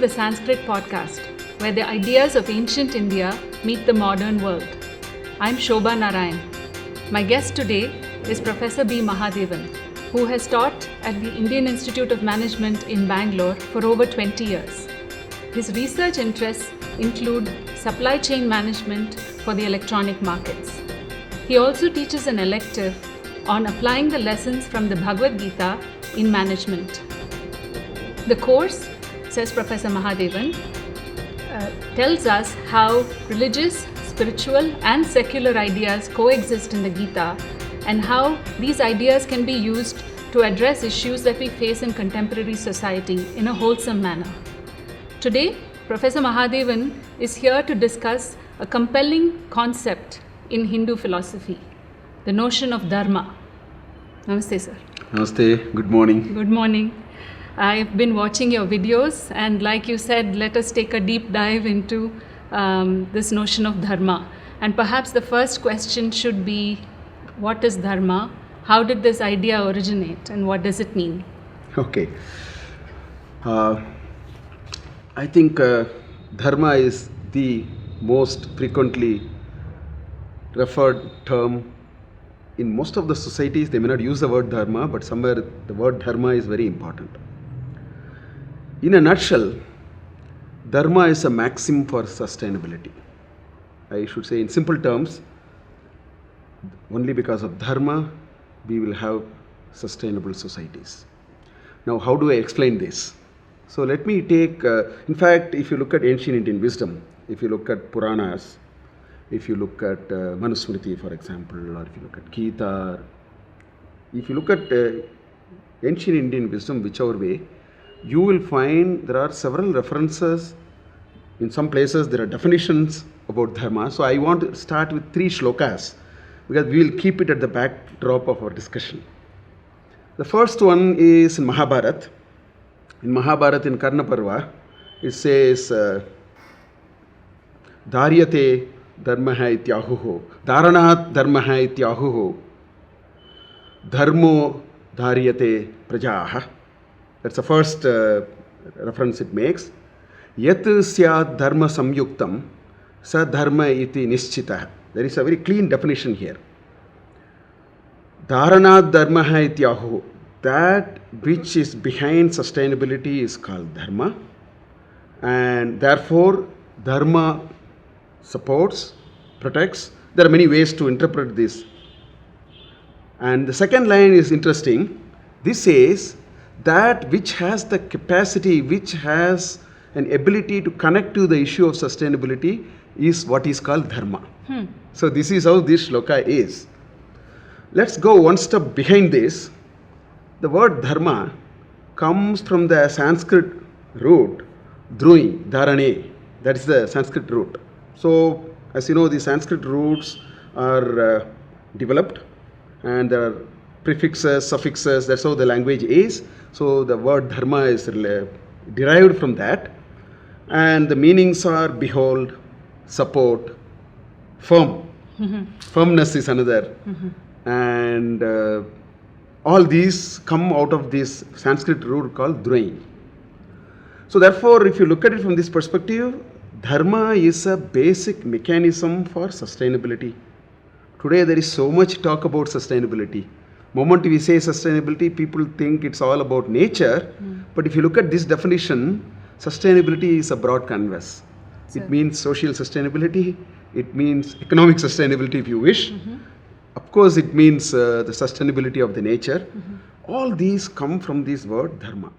the Sanskrit podcast, where the ideas of ancient India meet the modern world. I'm Shobha Narayan. My guest today is Professor B. Mahadevan, who has taught at the Indian Institute of Management in Bangalore for over 20 years. His research interests include supply chain management for the electronic markets. He also teaches an elective on applying the lessons from the Bhagavad Gita in management. The course, says Professor Mahadevan, tells us how religious, spiritual and secular ideas coexist in the Gita and how these ideas can be used to address issues that we face in contemporary society in a wholesome manner. Today, Professor Mahadevan is here to discuss a compelling concept in Hindu philosophy, the notion of dharma. Namaste, sir. Namaste, good morning. Good morning. I've been watching your videos, and like you said, let us take a deep dive into this notion of dharma. And perhaps the first question should be, what is dharma? How did this idea originate, and what does it mean? Okay. I think dharma is the most frequently referred term in most of the societies. They may not use the word dharma, but somewhere the word dharma is very important. In a nutshell, dharma is a maxim for sustainability. I should say in simple terms, only because of dharma we will have sustainable societies. Now, how do I explain this? So let me take, in fact, if you look at ancient Indian wisdom, if you look at Puranas, if you look at Manusmriti, for example, or if you look at Gita, if you look at ancient Indian wisdom, whichever way, you will find there are several references. In some places there are definitions about dharma. So I want to start with 3 shlokas because we will keep it at the backdrop of our discussion. The first one is in Mahabharata. In Mahabharata, in Karna Parva, it says, Dharyate dharmaha ityahuho, dharanat dharmaha ityahuho, dharmo dharyate prajaha. That's the first reference it makes. Yat syad dharma samyuktam sa dharma iti nischitah. There is a very clean definition here. Dharanat dharmaha ityahuho. That which is behind sustainability is called dharma, and therefore dharma supports, protects. There are many ways to interpret this. And the second line is interesting. This says that which has the capacity, which has an ability to connect to the issue of sustainability is what is called dharma. So this is how this shloka is. Let's go one step behind this. The word dharma comes from the Sanskrit root drui, dharane. That is the Sanskrit root. So, as you know, the Sanskrit roots are developed, and there are prefixes, suffixes. That's how the language is. So, the word dharma is derived from that, and the meanings are behold, support, firm. Firmness is another, and all these come out of this Sanskrit root called drui. So therefore, if you look at it from this perspective, dharma is a basic mechanism for sustainability. Today there is so much talk about sustainability. Moment we say sustainability, people think it's all about nature. But if you look at this definition, sustainability is a broad canvas. It means social sustainability, it means economic sustainability if you wish. Of course, it means the sustainability of the nature. All these come from this word dharma.